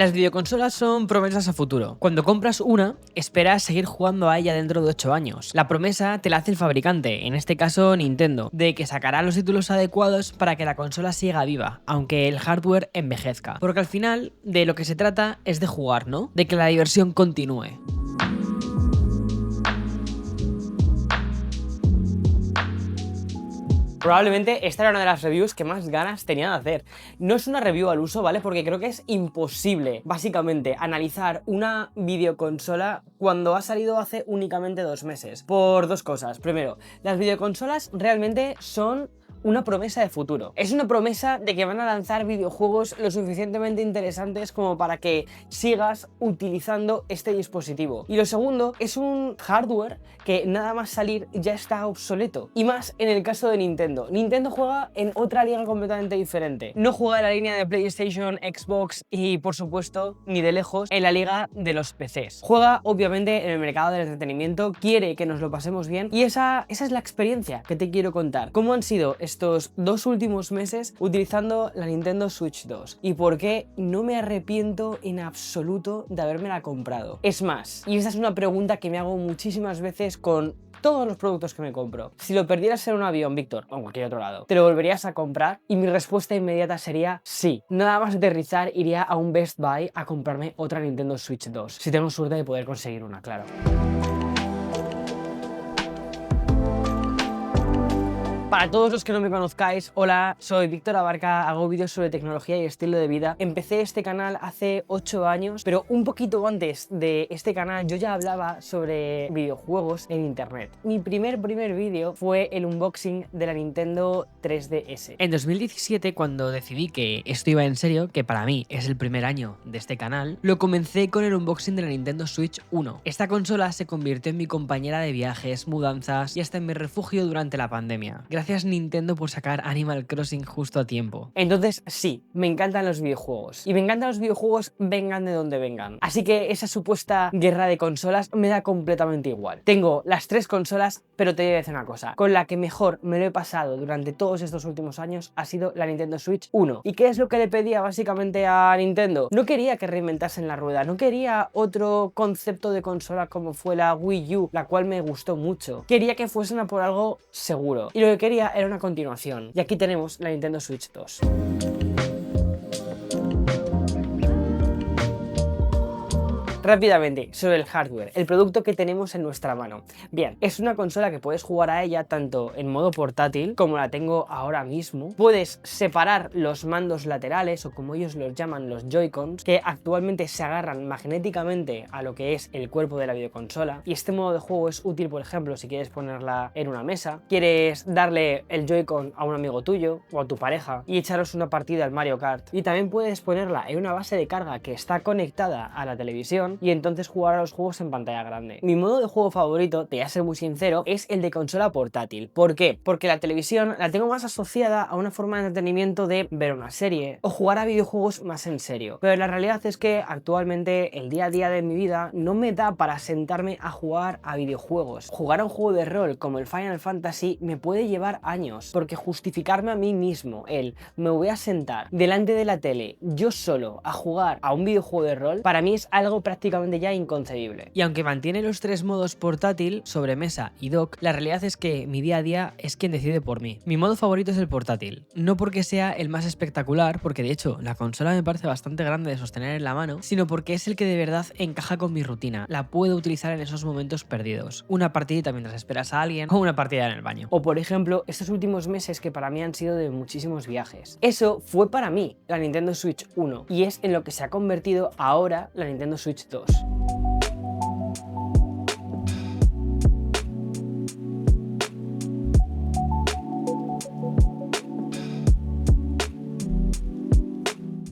Las videoconsolas son promesas a futuro. Cuando compras una, esperas seguir jugando a ella dentro de 8 años. La promesa te la hace el fabricante, en este caso Nintendo, de que sacará los títulos adecuados para que la consola siga viva, aunque el hardware envejezca. Porque al final, de lo que se trata es de jugar, ¿no? De que la diversión continúe. Probablemente esta era una de las reviews que más ganas tenía de hacer. No es una review al uso, ¿vale? Porque creo que es imposible, básicamente, analizar una videoconsola cuando ha salido hace únicamente 2 meses. Por dos cosas. Primero, las videoconsolas realmente son una promesa de futuro. Es una promesa de que van a lanzar videojuegos lo suficientemente interesantes como para que sigas utilizando este dispositivo. Y lo segundo, es un hardware que nada más salir ya está obsoleto. Y más en el caso de Nintendo. Nintendo juega en otra liga completamente diferente. No juega en la línea de PlayStation, Xbox y, por supuesto, ni de lejos, en la liga de los PCs. Juega, obviamente, en el mercado del entretenimiento, quiere que nos lo pasemos bien y esa es la experiencia que te quiero contar. ¿Cómo han sido estos 2 últimos meses utilizando la Nintendo Switch 2 y por qué no me arrepiento en absoluto de habérmela comprado? Es más, y esta es una pregunta que me hago muchísimas veces con todos los productos que me compro. Si lo perdieras en un avión, Víctor, o en cualquier otro lado, ¿te lo volverías a comprar? Y mi respuesta inmediata sería sí. Nada más aterrizar, iría a un Best Buy a comprarme otra Nintendo Switch 2. Si tengo suerte de poder conseguir una, claro. Para todos los que no me conozcáis, hola, soy Víctor Abarca, hago vídeos sobre tecnología y estilo de vida. Empecé este canal hace 8 años, pero un poquito antes de este canal yo ya hablaba sobre videojuegos en internet. Mi primer vídeo fue el unboxing de la Nintendo 3DS. En 2017, cuando decidí que esto iba en serio, que para mí es el primer año de este canal, lo comencé con el unboxing de la Nintendo Switch 1. Esta consola se convirtió en mi compañera de viajes, mudanzas y hasta en mi refugio durante la pandemia. Gracias Nintendo por sacar Animal Crossing justo a tiempo. Entonces sí, me encantan los videojuegos. Y me encantan los videojuegos vengan de donde vengan. Así que esa supuesta guerra de consolas me da completamente igual. Tengo las 3 consolas, pero te voy a decir una cosa. Con la que mejor me lo he pasado durante todos estos últimos años ha sido la Nintendo Switch 1. ¿Y qué es lo que le pedía básicamente a Nintendo? No quería que reinventasen la rueda, no quería otro concepto de consola como fue la Wii U, la cual me gustó mucho. Quería que fuesen a por algo seguro. Y lo que quería era una continuación. Y aquí tenemos la Nintendo Switch 2. Rápidamente, sobre el hardware, el producto que tenemos en nuestra mano. Bien, es una consola que puedes jugar a ella tanto en modo portátil, como la tengo ahora mismo. Puedes separar los mandos laterales, o como ellos los llaman, los Joy-Cons, que actualmente se agarran magnéticamente a lo que es el cuerpo de la videoconsola. Y este modo de juego es útil, por ejemplo, si quieres ponerla en una mesa, quieres darle el Joy-Con a un amigo tuyo o a tu pareja y echaros una partida al Mario Kart. Y también puedes ponerla en una base de carga que está conectada a la televisión y entonces jugar a los juegos en pantalla grande. Mi modo de juego favorito, te voy a ser muy sincero, es el de consola portátil. ¿Por qué? Porque la televisión la tengo más asociada a una forma de entretenimiento de ver una serie o jugar a videojuegos más en serio. Pero la realidad es que actualmente el día a día de mi vida no me da para sentarme a jugar a videojuegos. Jugar a un juego de rol como el Final Fantasy me puede llevar años, porque justificarme a mí mismo me voy a sentar delante de la tele yo solo a jugar a un videojuego de rol, para mí es algo prácticamente ya inconcebible. Y aunque mantiene los 3 modos portátil, sobremesa y dock, la realidad es que mi día a día es quien decide por mí. Mi modo favorito es el portátil, no porque sea el más espectacular, porque de hecho la consola me parece bastante grande de sostener en la mano, sino porque es el que de verdad encaja con mi rutina. La puedo utilizar en esos momentos perdidos. Una partidita mientras esperas a alguien o una partida en el baño. O por ejemplo, estos últimos meses que para mí han sido de muchísimos viajes. Eso fue para mí la Nintendo Switch 1 y es en lo que se ha convertido ahora la Nintendo Switch 2.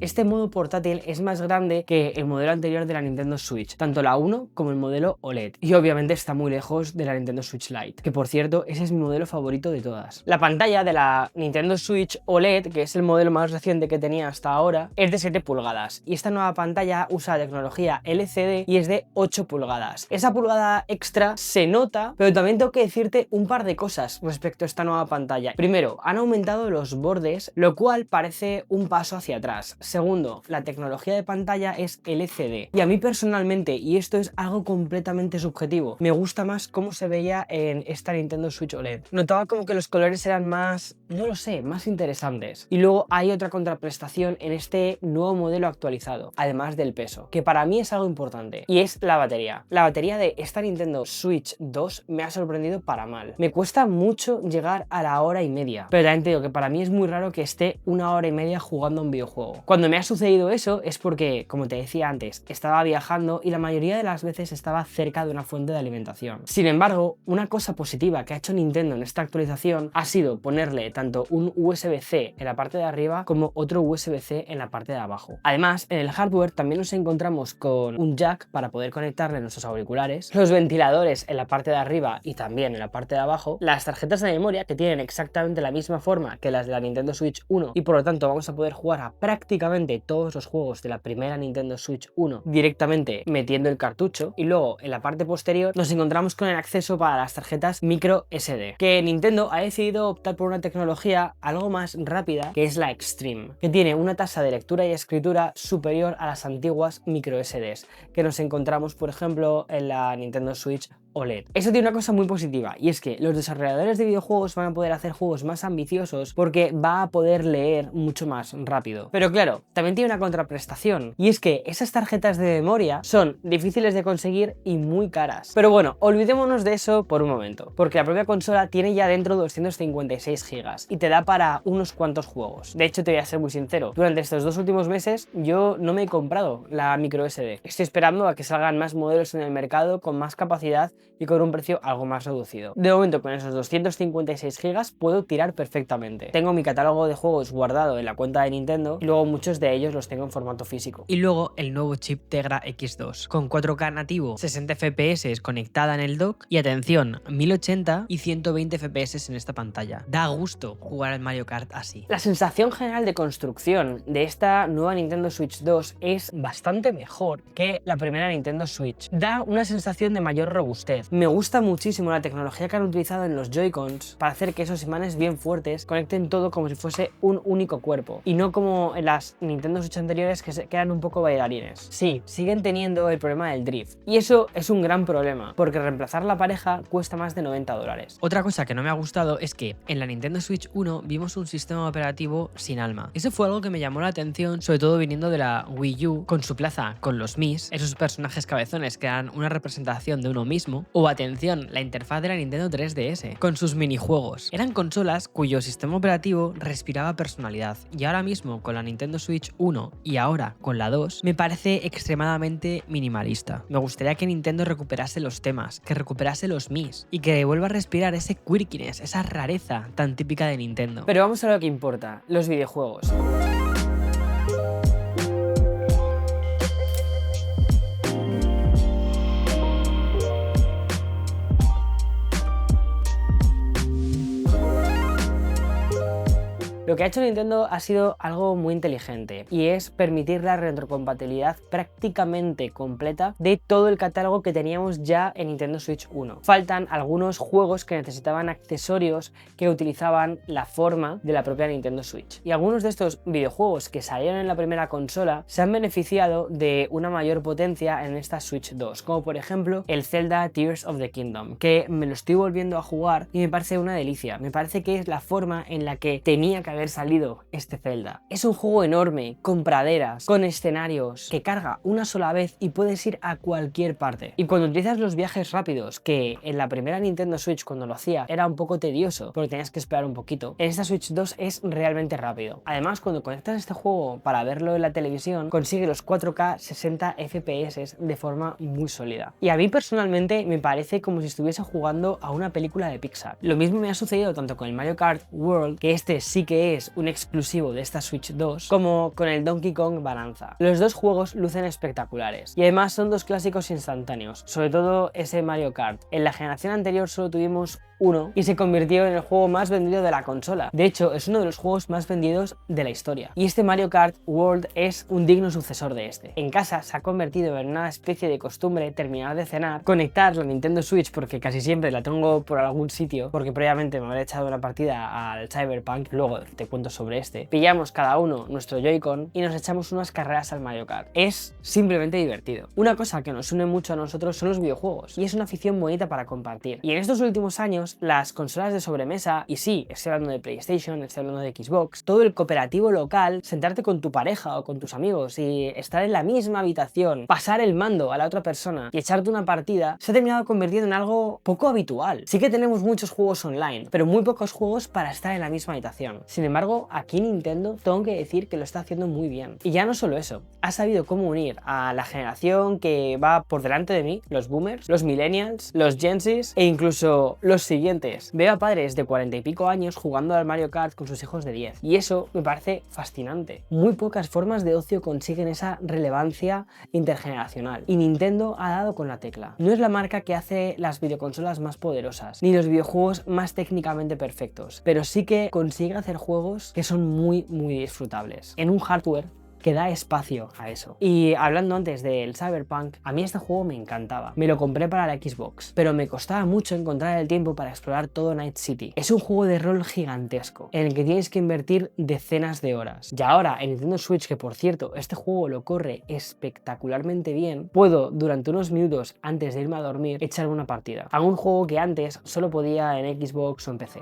Este modo portátil es más grande que el modelo anterior de la Nintendo Switch, tanto la 1 como el modelo OLED, y obviamente está muy lejos de la Nintendo Switch Lite, que por cierto ese es mi modelo favorito de todas. La pantalla de la Nintendo Switch OLED, que es el modelo más reciente que tenía hasta ahora, es de 7 pulgadas y esta nueva pantalla usa tecnología LCD y es de 8 pulgadas. Esa pulgada extra se nota, pero también tengo que decirte un par de cosas respecto a esta nueva pantalla. Primero, han aumentado los bordes, lo cual parece un paso hacia atrás. Segundo, segundo, la tecnología de pantalla es LCD. Y a mí personalmente, y esto es algo completamente subjetivo, me gusta más cómo se veía en esta Nintendo Switch OLED. Notaba como que los colores eran más, no lo sé, más interesantes. Y luego hay otra contraprestación en este nuevo modelo actualizado, además del peso, que para mí es algo importante, y es la batería. La batería de esta Nintendo Switch 2 me ha sorprendido para mal. Me cuesta mucho llegar a la hora y media, pero también te digo que para mí es muy raro que esté una hora y media jugando a un videojuego. Cuando me ha sucedido eso es porque, como te decía antes, estaba viajando y la mayoría de las veces estaba cerca de una fuente de alimentación. Sin embargo, una cosa positiva que ha hecho Nintendo en esta actualización ha sido ponerle tanto un USB-C en la parte de arriba como otro USB-C en la parte de abajo. Además, en el hardware también nos encontramos con un jack para poder conectarle nuestros auriculares, los ventiladores en la parte de arriba y también en la parte de abajo, las tarjetas de memoria que tienen exactamente la misma forma que las de la Nintendo Switch 1 y por lo tanto vamos a poder jugar a prácticamente todos los juegos de la primera Nintendo Switch 1 directamente metiendo el cartucho. Y luego en la parte posterior nos encontramos con el acceso para las tarjetas micro SD, que Nintendo ha decidido optar por una tecnología algo más rápida, que es la Extreme, que tiene una tasa de lectura y escritura superior a las antiguas micro SDs que nos encontramos por ejemplo en la Nintendo Switch OLED. Eso tiene una cosa muy positiva, y es que los desarrolladores de videojuegos van a poder hacer juegos más ambiciosos porque va a poder leer mucho más rápido. Pero claro, también tiene una contraprestación, y es que esas tarjetas de memoria son difíciles de conseguir y muy caras. Pero bueno, olvidémonos de eso por un momento, porque la propia consola tiene ya dentro 256 GB y te da para unos cuantos juegos. De hecho, te voy a ser muy sincero, durante estos 2 últimos meses yo no me he comprado la micro SD. Estoy esperando a que salgan más modelos en el mercado con más capacidad y con un precio algo más reducido. De momento, con esos 256 GB puedo tirar perfectamente. Tengo mi catálogo de juegos guardado en la cuenta de Nintendo y luego muchos de ellos los tengo en formato físico. Y luego el nuevo chip Tegra X2 con 4K nativo, 60 FPS conectada en el dock y atención, 1080 y 120 FPS en esta pantalla. Da gusto jugar al Mario Kart así. La sensación general de construcción de esta nueva Nintendo Switch 2 es bastante mejor que la primera Nintendo Switch. Da una sensación de mayor robustez. Me gusta muchísimo la tecnología que han utilizado en los Joy-Cons para hacer que esos imanes bien fuertes conecten todo como si fuese un único cuerpo y no como en las Nintendo Switch anteriores que se quedan un poco bailarines. Sí, siguen teniendo el problema del drift y eso es un gran problema porque reemplazar la pareja cuesta más de $90. Otra cosa que no me ha gustado es que en la Nintendo Switch 1 vimos un sistema operativo sin alma. Eso fue algo que me llamó la atención, sobre todo viniendo de la Wii U, con su plaza con los Mis, esos personajes cabezones que eran una representación de uno mismo, o atención, la interfaz de la Nintendo 3DS, con sus minijuegos. Eran consolas cuyo sistema operativo respiraba personalidad, y ahora mismo con la Nintendo Switch 1 y ahora con la 2, me parece extremadamente minimalista. Me gustaría que Nintendo recuperase los temas, que recuperase los Mis, y que vuelva a respirar ese quirkiness, esa rareza tan típica de Nintendo. Pero vamos a lo que importa, los videojuegos. Lo que ha hecho Nintendo ha sido algo muy inteligente y es permitir la retrocompatibilidad prácticamente completa de todo el catálogo que teníamos ya en Nintendo Switch 1. Faltan algunos juegos que necesitaban accesorios que utilizaban la forma de la propia Nintendo Switch. Y algunos de estos videojuegos que salieron en la primera consola se han beneficiado de una mayor potencia en esta Switch 2, como por ejemplo el Zelda Tears of the Kingdom, que me lo estoy volviendo a jugar y me parece una delicia. Me parece que es la forma en la que tenía que haber salido este Zelda. Es un juego enorme, con praderas, con escenarios, que carga una sola vez y puedes ir a cualquier parte. Y cuando utilizas los viajes rápidos, que en la primera Nintendo Switch cuando lo hacía era un poco tedioso porque tenías que esperar un poquito, en esta Switch 2 es realmente rápido. Además, cuando conectas este juego para verlo en la televisión, consigue los 4K 60 FPS de forma muy sólida. Y a mí personalmente me parece como si estuviese jugando a una película de Pixar. Lo mismo me ha sucedido tanto con el Mario Kart World, que este sí que es un exclusivo de esta Switch 2, como con el Donkey Kong Bonanza. Los dos juegos lucen espectaculares y además son dos clásicos instantáneos, sobre todo ese Mario Kart. En la generación anterior solo tuvimos 1 y se convirtió en el juego más vendido de la consola. De hecho, es uno de los juegos más vendidos de la historia. Y este Mario Kart World es un digno sucesor de este. En casa se ha convertido en una especie de costumbre terminar de cenar, conectar la Nintendo Switch, porque casi siempre la tengo por algún sitio, porque previamente me habré echado una partida al Cyberpunk, luego te cuento sobre este. Pillamos cada uno nuestro Joy-Con y nos echamos unas carreras al Mario Kart. Es simplemente divertido. Una cosa que nos une mucho a nosotros son los videojuegos y es una afición bonita para compartir. Y en estos últimos años, las consolas de sobremesa, y sí, estoy hablando de PlayStation, estoy hablando de Xbox, todo el cooperativo local, sentarte con tu pareja o con tus amigos y estar en la misma habitación, pasar el mando a la otra persona y echarte una partida, se ha terminado convirtiendo en algo poco habitual. Sí que tenemos muchos juegos online, pero muy pocos juegos para estar en la misma habitación. Sin embargo, aquí Nintendo tengo que decir que lo está haciendo muy bien. Y ya no solo eso, ha sabido cómo unir a la generación que va por delante de mí, los boomers, los millennials, los Gen Zs e incluso los siguientes. Veo a padres de 40 y pico años jugando al Mario Kart con sus hijos de 10 y eso me parece fascinante. Muy pocas formas de ocio consiguen esa relevancia intergeneracional y Nintendo ha dado con la tecla. No es la marca que hace las videoconsolas más poderosas ni los videojuegos más técnicamente perfectos, pero sí que consigue hacer juegos que son muy disfrutables en un hardware que da espacio a eso. Y hablando antes del Cyberpunk, a mí este juego me encantaba. Me lo compré para la Xbox, pero me costaba mucho encontrar el tiempo para explorar todo Night City. Es un juego de rol gigantesco, en el que tienes que invertir decenas de horas. Y ahora en Nintendo Switch, que por cierto, este juego lo corre espectacularmente bien, puedo durante unos minutos antes de irme a dormir echarme una partida a un juego que antes solo podía en Xbox o en PC.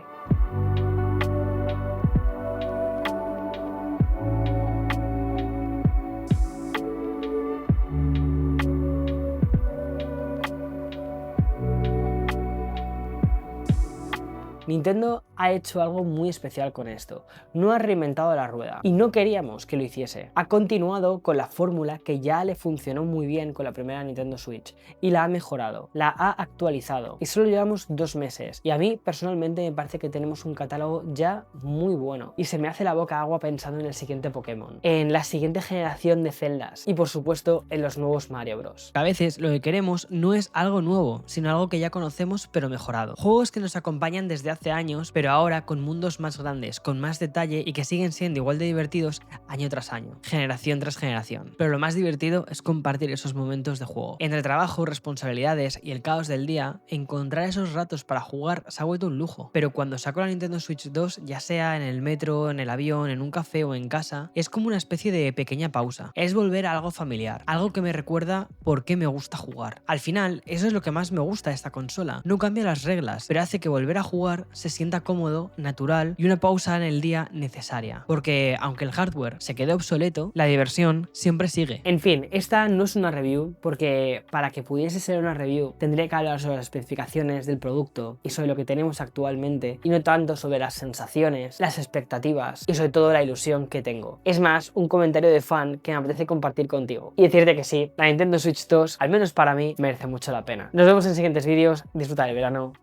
Nintendo ha hecho algo muy especial con esto. No ha reinventado la rueda y no queríamos que lo hiciese. Ha continuado con la fórmula que ya le funcionó muy bien con la primera Nintendo Switch y la ha mejorado, la ha actualizado y solo llevamos 2 meses y a mí personalmente me parece que tenemos un catálogo ya muy bueno y se me hace la boca agua pensando en el siguiente Pokémon, en la siguiente generación de Zeldas y por supuesto en los nuevos Mario Bros. A veces lo que queremos no es algo nuevo, sino algo que ya conocemos pero mejorado. Juegos que nos acompañan desde hace años, pero ahora con mundos más grandes, con más detalle y que siguen siendo igual de divertidos año tras año, generación tras generación. Pero lo más divertido es compartir esos momentos de juego. Entre trabajo, responsabilidades y el caos del día, encontrar esos ratos para jugar se ha vuelto un lujo. Pero cuando saco la Nintendo Switch 2, ya sea en el metro, en el avión, en un café o en casa, es como una especie de pequeña pausa. Es volver a algo familiar, algo que me recuerda por qué me gusta jugar. Al final, eso es lo que más me gusta de esta consola. No cambia las reglas, pero hace que volver a jugar se sienta cómodo, natural y una pausa en el día necesaria. Porque aunque el hardware se quede obsoleto, la diversión siempre sigue. En fin, esta no es una review porque para que pudiese ser una review tendría que hablar sobre las especificaciones del producto y sobre lo que tenemos actualmente y no tanto sobre las sensaciones, las expectativas y sobre todo la ilusión que tengo. Es más, un comentario de fan que me apetece compartir contigo y decirte que sí, la Nintendo Switch 2, al menos para mí, merece mucho la pena. Nos vemos en siguientes vídeos, disfruta del verano.